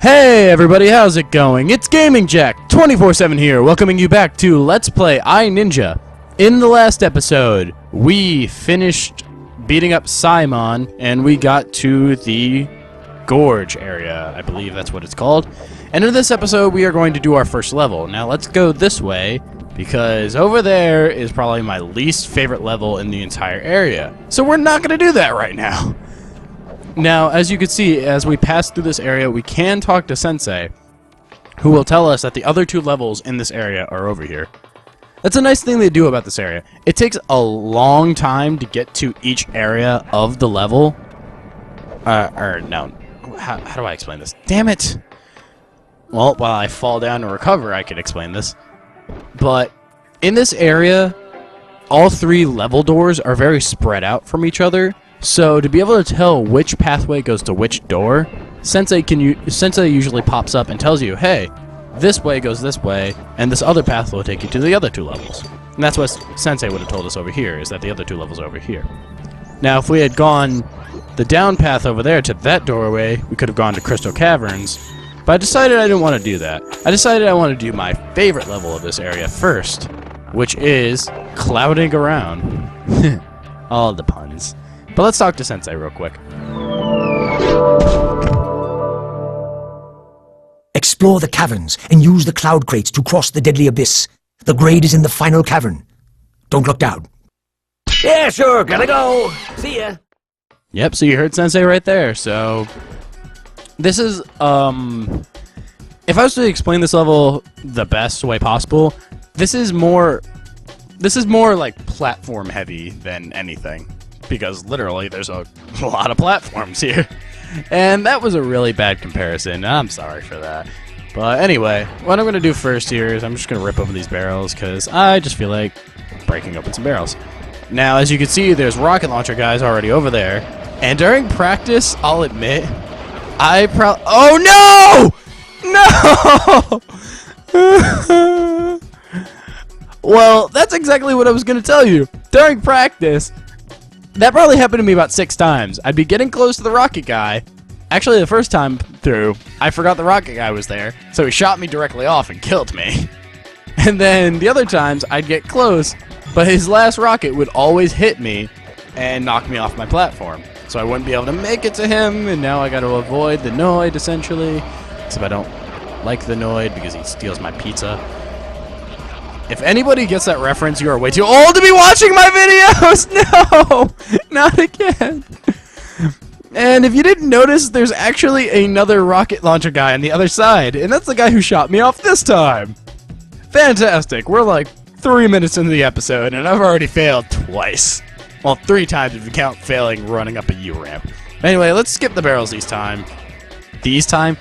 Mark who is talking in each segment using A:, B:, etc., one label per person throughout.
A: Hey everybody, how's it going? It's Gaming Jack 24/7 here, welcoming you back to Let's Play iNinja. In the last episode, we finished beating up Simon, and we got to the Gorge area. I believe that's what it's called. And in this episode, we are going to do our first level. Now let's go this way, because over there is probably my least favorite level in the entire area. So we're not going to do that right now. Now, as you can see, as we pass through this area, we can talk to Sensei, who will tell us that the other two levels in this area are over here. That's a nice thing they do about this area. It takes a long time to get to each area of the level. No. How do I explain this? Damn it! Well, while I fall down and recover, I can explain this. But in this area, all three level doors are very spread out from each other. So to be able to tell which pathway goes to which door, Sensei usually pops up and tells you, hey, this way goes this way, and this other path will take you to the other two levels. And that's what Sensei would have told us over here, is that the other two levels are over here. Now, if we had gone the down path over there to that doorway, we could have gone to Crystal Caverns, but I decided I didn't want to do that. I decided I wanted to do my favorite level of this area first, which is Clouding Around. All the puns. But let's talk to Sensei real quick.
B: Explore the caverns and use the cloud crates to cross the deadly abyss. The grade is in the final cavern. Don't look down.
C: Yeah, sure, gotta go. See ya.
A: Yep, so you heard Sensei right there. So this is, if I was to explain this level the best way possible, this is more like platform heavy than anything. Because literally there's a lot of platforms here. And that was a really bad comparison. I'm sorry for that. But anyway, what I'm going to do first here is I'm just going to rip open these barrels because I just feel like breaking open some barrels. Now, as you can see, there's rocket launcher guys already over there. And during practice, I'll admit, oh no! No! Well, that's exactly what I was going to tell you. During practice, that probably happened to me about 6 times. I'd be getting close to the rocket guy. Actually, the first time through, I forgot the rocket guy was there, so he shot me directly off and killed me. And then the other times, I'd get close, but his last rocket would always hit me and knock me off my platform. So I wouldn't be able to make it to him, and now I got to avoid the Noid, essentially. Except I don't like the Noid because he steals my pizza. If anybody gets that reference, you are way too old to be watching my videos! No! Not again! And if you didn't notice, there's actually another rocket launcher guy on the other side, and that's the guy who shot me off this time! Fantastic! We're like 3 minutes into the episode, and I've already failed twice. Well, 3 times if you count failing running up a U-ramp. Anyway, let's skip the barrels this time. This time.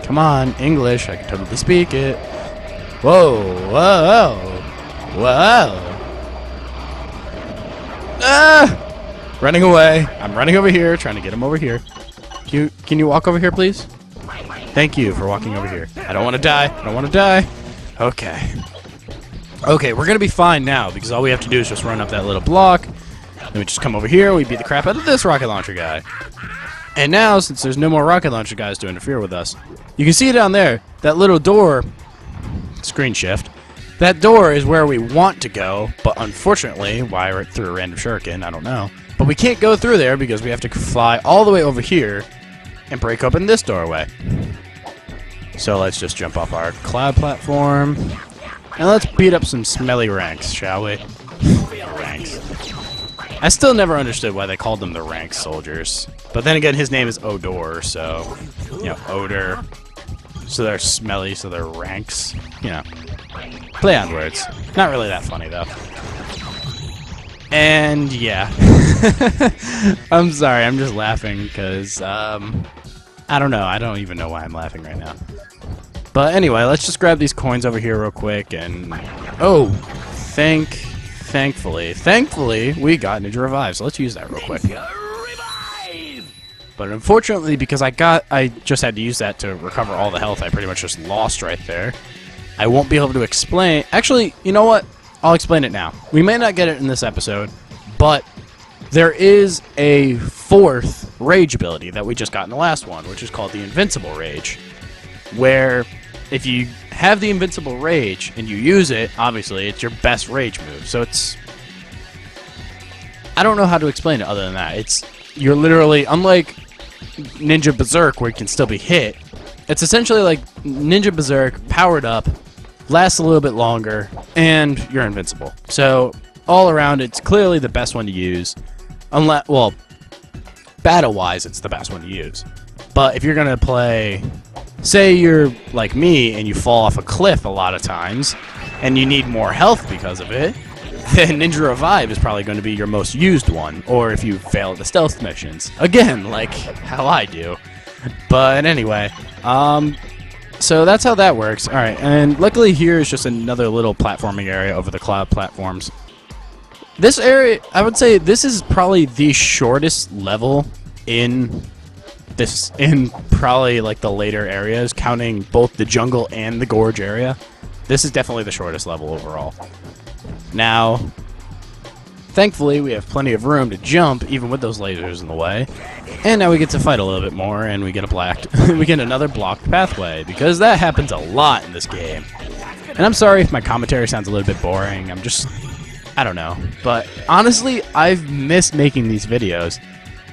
A: Come on, English, I can totally speak it. Whoa, whoa, whoa. Ah! Running away. I'm running over here, trying to get him over here. Can you walk over here, please? Thank you for walking over here. I don't want to die. I don't want to die. Okay. Okay, we're going to be fine now, because all we have to do is just run up that little block. Then we just come over here, we beat the crap out of this rocket launcher guy. And now, since there's no more rocket launcher guys to interfere with us, you can see down there, that little door. Screen shift. That door is where we want to go, but unfortunately, why we're through a random shuriken, I don't know. But we can't go through there because we have to fly all the way over here and break open this doorway. So let's just jump off our cloud platform and let's beat up some smelly ranks, shall we? Ranks. I still never understood why they called them the rank soldiers. But then again, his name is Odor, so, you know, odor. So they're smelly, so they're ranks. You know, play on words. Not really that funny, though. And, yeah. I'm sorry, I'm just laughing, because, I don't know. I don't even know why I'm laughing right now. But anyway, let's just grab these coins over here real quick, and... Oh! Thankfully, we got Ninja Revive, so let's use that real quick. But unfortunately, because I just had to use that to recover all the health I pretty much just lost right there, I won't be able to explain... Actually, you know what? I'll explain it now. We may not get it in this episode, but there is a 4th rage ability that we just got in the last one, which is called the Invincible Rage, where if you have the Invincible Rage and you use it, obviously it's your best rage move. So it's, I don't know how to explain it other than that. You're literally, unlike Ninja Berserk where you can still be hit, it's essentially like Ninja Berserk powered up, lasts a little bit longer, and you're invincible. So all around, it's clearly the best one to use. Unless, well, battle-wise, it's the best one to use. But if you're going to play, say you're like me and you fall off a cliff a lot of times, and you need more health because of it, then Ninja Revive is probably going to be your most used one. Or if you fail the stealth missions. Again, like how I do. But anyway, so that's how that works. Alright, and luckily here is just another little platforming area over the cloud platforms. This area, I would say this is probably the shortest level in probably like the later areas, counting both the jungle and the gorge area. This is definitely the shortest level overall. Now, thankfully we have plenty of room to jump even with those lasers in the way. And now we get to fight a little bit more, and we get we get another blocked pathway, because that happens a lot in this game. And I'm sorry if my commentary sounds a little bit boring. I don't know. But honestly, I've missed making these videos.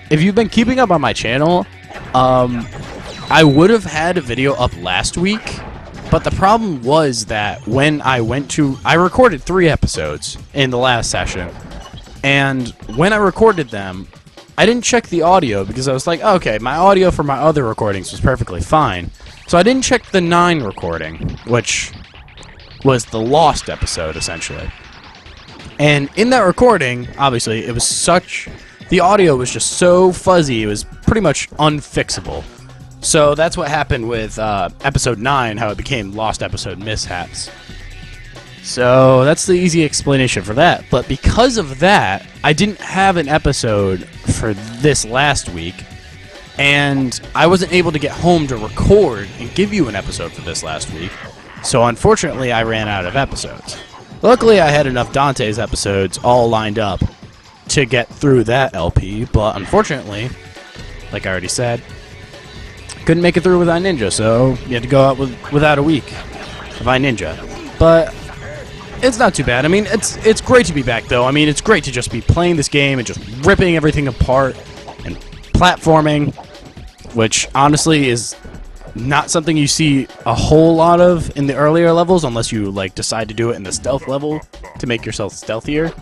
A: If you've been keeping up on my channel, I would have had a video up last week, but the problem was that when I recorded 3 episodes in the last session, and when I recorded them, I didn't check the audio because I was like, okay, my audio for my other recordings was perfectly fine. So I didn't check the 9 recording, which was the lost episode, essentially. And in that recording, obviously, the audio was just so fuzzy, it was pretty much unfixable. So that's what happened with episode 9, how it became lost episode mishaps. So that's the easy explanation for that. But because of that, I didn't have an episode for this last week, and I wasn't able to get home to record and give you an episode for this last week. So unfortunately, I ran out of episodes. Luckily, I had enough Dante's episodes all lined up to get through that LP, but unfortunately, like I already said, couldn't make it through with iNinja, so you had to go out without a week of iNinja. But it's not too bad. I mean, it's great to be back, though. I mean, it's great to just be playing this game and just ripping everything apart and platforming, which honestly is not something you see a whole lot of in the earlier levels, unless you like decide to do it in the stealth level to make yourself stealthier.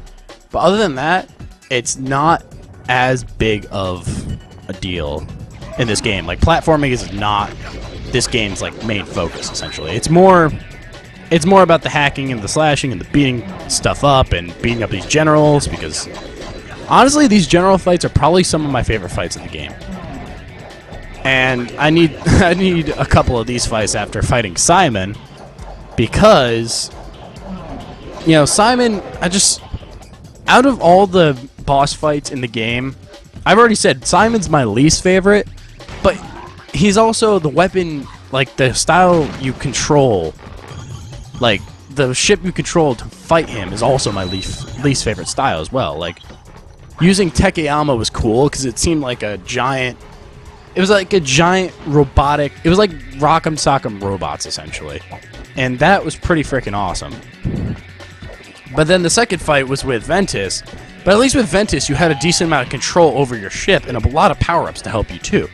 A: But other than that, it's not as big of a deal in this game. Like, platforming is not this game's like main focus, essentially. It's more about the hacking and the slashing and the beating stuff up and beating up these generals, because honestly, these general fights are probably some of my favorite fights in the game. And I need a couple of these fights after fighting Simon, because, you know, Simon, out of all the boss fights in the game, I've already said Simon's my least favorite, but he's also the weapon, like the style you control, like the ship you control to fight him is also my least favorite style as well. Like, using Tekeyama was cool because it seemed like a giant, it was like a giant robotic, it was like Rock'em Sock'em robots, essentially. And that was pretty freaking awesome. But then the second fight was with Ventus. But at least with Ventus, you had a decent amount of control over your ship and a lot of power-ups to help you too.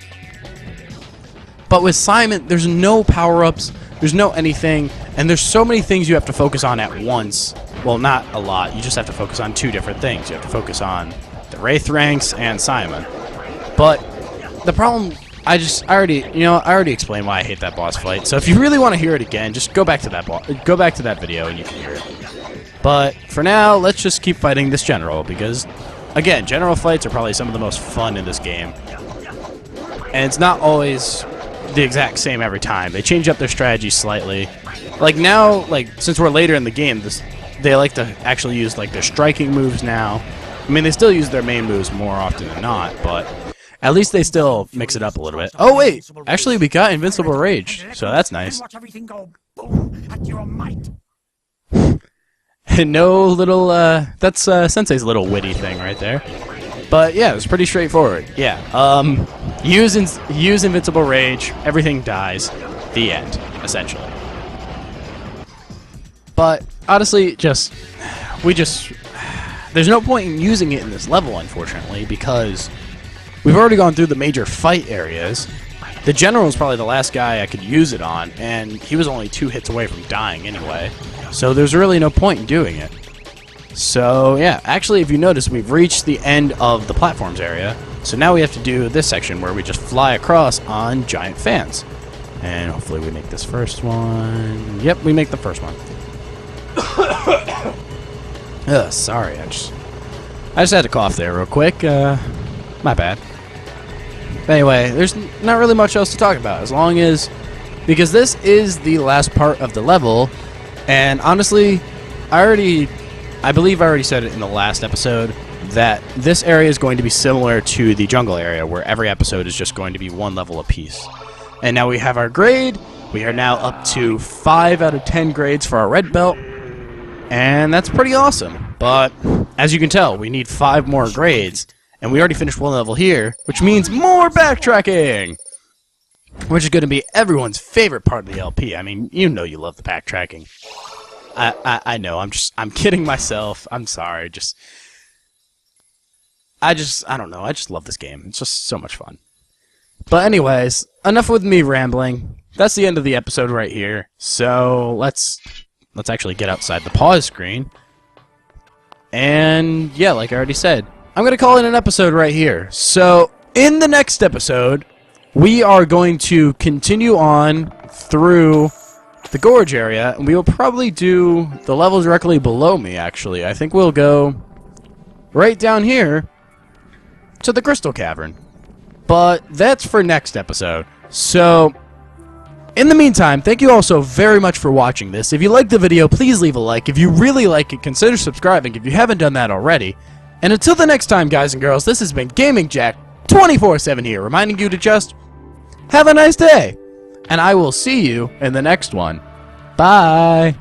A: But with Simon, there's no power-ups, there's no anything, and there's so many things you have to focus on at once. Well, not a lot, you just have to focus on 2 different things. You have to focus on the Wraith ranks and Simon. But the problem, I already explained why I hate that boss fight. So if you really want to hear it again, just go back to that video and you can hear it. But for now, let's just keep fighting this general, because again, general fights are probably some of the most fun in this game. And it's not always the exact same every time. They change up their strategy slightly. Like now, like since we're later in the game, they like to actually use like their striking moves now. I mean, they still use their main moves more often than not, but at least they still mix it up a little bit. Oh wait, actually we got Invincible Rage, so that's nice. No little, that's Sensei's little witty thing right there. But yeah, it was pretty straightforward. Yeah. Use Invincible Rage, everything dies. The end, essentially. But honestly, there's no point in using it in this level, unfortunately, because we've already gone through the major fight areas. The General is probably the last guy I could use it on, and he was only 2 hits away from dying anyway. So there's really no point in doing it. So yeah, actually, if you notice, we've reached the end of the platforms area. So now we have to do this section where we just fly across on giant fans. And hopefully we make this first one. Yep, we make the first one. Ugh, sorry, I just had to cough there real quick. My bad. But anyway, there's not really much else to talk about, because this is the last part of the level, and honestly, I believe I already said it in the last episode, that this area is going to be similar to the jungle area, where every episode is just going to be 1 level apiece. And now we have our grade. We are now up to 5 out of 10 grades for our red belt, and that's pretty awesome. But as you can tell, we need 5 more grades, and we already finished 1 level here, which means more backtracking, which is going to be everyone's favorite part of the LP. I mean, you know you love the backtracking. I know. I'm kidding myself. I'm sorry. I don't know. I just love this game. It's just so much fun. But anyways, enough with me rambling. That's the end of the episode right here. So let's actually get outside the pause screen. And yeah, like I already said, I'm going to call it an episode right here. So in the next episode, we are going to continue on through the gorge area, and we will probably do the level directly below me, actually. I think we'll go right down here to the Crystal Cavern. But that's for next episode. So in the meantime, thank you all so very much for watching this. If you liked the video, please leave a like. If you really like it, consider subscribing if you haven't done that already. And until the next time, guys and girls, this has been Gaming Jack 24/7 here, reminding you to just have a nice day. And I will see you in the next one. Bye.